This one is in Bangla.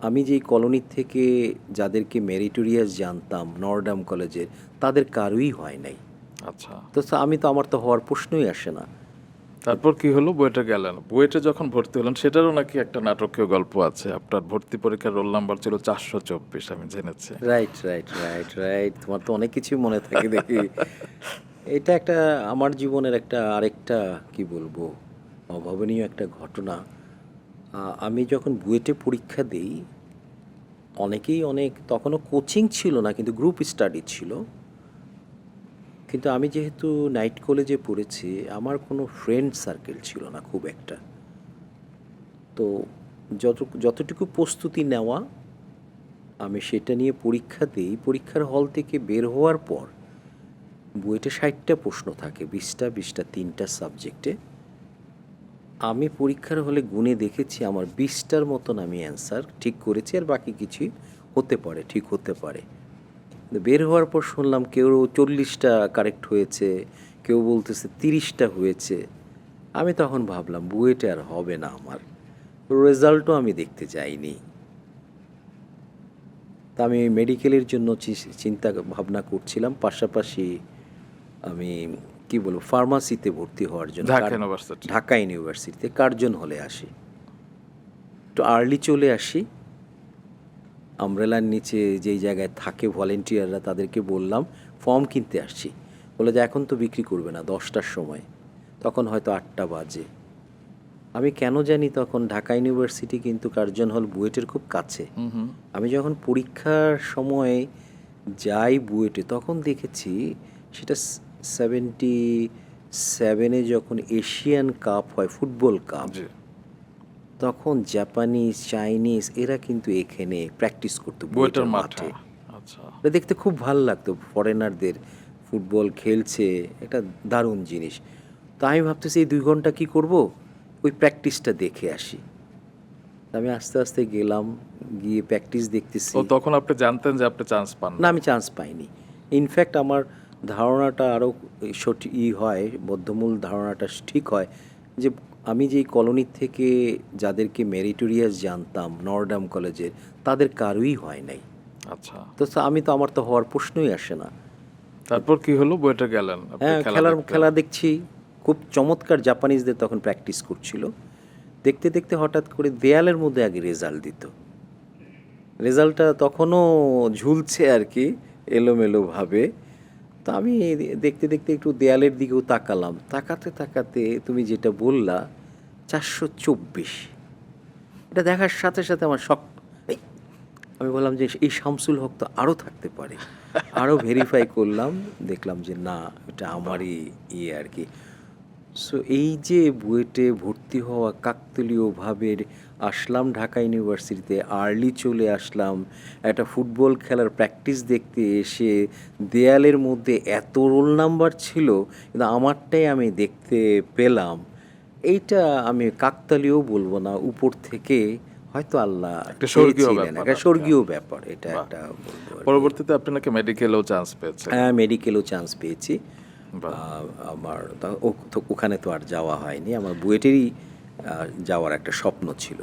আমি যেই কলোনি থেকে যাদেরকে মেরিটোরিয়াস জানতাম নর্ডাম কলেজের, তাদের কারোই হয় নাই। আচ্ছা, তো আমি তো আমার তো হওয়ার প্রশ্নই আসে না। তারপর কি হলো? বুয়েটে গেলেন। বুয়েটে যখন ভর্তি হলেন সেটারও নাকি একটা নাটকীয় গল্প আছে। আপনার ভর্তি পরীক্ষার রোল নাম্বার ছিল 424, আমি জেনেছি। Right, right, right, right. তোমার তো অনেক কিছুই মনে থাকে দেখি। এটা একটা আমার জীবনের একটা আরেকটা কি বলবো, অভাবনীয় একটা ঘটনা। আমি যখন বুয়েটে পরীক্ষা দেই, অনেকেই অনেক তখনও কোচিং ছিল না, কিন্তু গ্রুপ স্টাডি ছিল। কিন্তু আমি যেহেতু নাইট কলেজে পড়েছি, আমার কোনো ফ্রেন্ড সার্কেল ছিল না খুব একটা। তো যতটুকু প্রস্তুতি নেওয়া, আমি সেটা নিয়ে পরীক্ষা দিই। পরীক্ষার হল থেকে বের হওয়ার পর বুয়েটে 60টা প্রশ্ন থাকে, 20টা 3টা সাবজেক্টে। আমি পরীক্ষার হলে গুণে দেখেছি আমার 20টার মতন আমি অ্যান্সার ঠিক করেছি, আর বাকি কিছুই হতে পারে, ঠিক হতে পারে। বের হওয়ার পর শুনলাম কেউ 40টা কারেক্ট হয়েছে, কেউ বলতেছে 30টা হয়েছে। আমি তখন ভাবলাম বুয়েটে আর হবে না আমার, রেজাল্টও আমি দেখতে যাইনি। তা আমি মেডিকেলের জন্য চিন্তা ভাবনা করছিলাম, পাশাপাশি আমি কি বলবো ফার্মাসিতে ভর্তি হওয়ার জন্য ঢাকা ইউনিভার্সিটি। ঢাকা ইউনিভার্সিটিতে কার্জন হলে আসি। একটু আর্লি চলে আসি, আমব্রেলার নিচে যেই জায়গায় থাকে ভলেন্টিয়াররা, তাদেরকে বললাম ফর্ম কিনতে আসছি। বলে যে এখন তো বিক্রি করবে না, 10টার সময়। তখন হয়তো 8টা বাজে। আমি কেন জানি তখন ঢাকা ইউনিভার্সিটি কিন্তু কার্জন হল বুয়েটের খুব কাছে। আমি যখন পরীক্ষার সময় যাই বুয়েটে, তখন দেখেছি সেটা 77-এ যখন এশিয়ান কাপ হয়, ফুটবল কাপ, জি। তখন জাপানিজ, চাইনিজ এরা কিন্তু এখানে প্র্যাকটিস করতো বুয়েটের বুয়েটের মাঠে। মাঠে। আচ্ছা। এটা দেখতে খুব ভালো লাগতো, ফরেনারদের ফুটবল খেলছে, এটা দারুণ জিনিস। তো আমি ভাবতেছি এই 2 ঘন্টা কি করব, ওই প্র্যাকটিসটা দেখে আসি। আমি আস্তে আস্তে গেলাম, গিয়ে প্র্যাকটিস দেখতেছি। ও তখন আপনি জানতেন যে আপনি চান্স পান না, না? আমি চান্স পাইনি। ইনফ্যাক্ট আমার ধারণাটা আরও সঠিক হয়, বদ্ধমূল ধারণাটা ঠিক হয় যে আমি যেই কলোনি থেকে যাদেরকে মেরিটোরিয়াস জানতাম নর্ডাম কলেজের, তাদের কারোই হয় নাই। আচ্ছা, তো আমি তো আমার তো হওয়ার প্রশ্নই আসে না। তারপর কি হলো? বুয়েটে গেলেন আপনি হ্যাঁ, খেলা দেখতে? খেলা দেখছি, খুব চমৎকার জাপানিজদের তখন প্র্যাকটিস করছিল। দেখতে দেখতে হঠাৎ করে দেয়ালের মধ্যে আগে রেজাল্ট দিত। রেজাল্টটা তখনও ঝুলছে আর কি, এলোমেলোভাবে। তো আমি দেখতে দেখতে একটু দেয়ালের দিকেও তাকালাম, তাকাতে তাকাতে তুমি যেটা বললা 424, এটা দেখার সাথে সাথে আমার শক। এই, আমি বললাম যে এই শামসুল হক তো আরও থাকতে পারে। আরও ভেরিফাই করলাম, দেখলাম যে না, এটা আমারই আর কি। সো এই যে বুয়েটে ভর্তি হওয়া কাকতালীয়ভাবে আসলাম ঢাকা ইউনিভার্সিটিতে, আর্লি চলে আসলাম, একটা ফুটবল খেলার প্র্যাকটিস দেখতে এসে দেয়ালের মধ্যে এত রোল নাম্বার ছিল, কিন্তু আমারটাই আমি দেখতে পেলাম। এইটা আমি কাকতালীয় বলবো না, উপর থেকে হয়তো আল্লাহ একটা স্বর্গীয় চেয়েছিলেন, ব্যাপার একটা আর কি। স্বর্গীয় ব্যাপার, এটা বাহ। একটা বলবো আর কি। পরবর্তীতে আপনি নাকি মেডিকেলেও চান্স পেয়েছেন? হ্যাঁ, মেডিকেলেও চান্স পেয়েছি। বাহ। আমার ওখানে তো আর যাওয়া হয়নি, আমার বুয়েটেরই যাওয়ার একটা স্বপ্ন ছিল।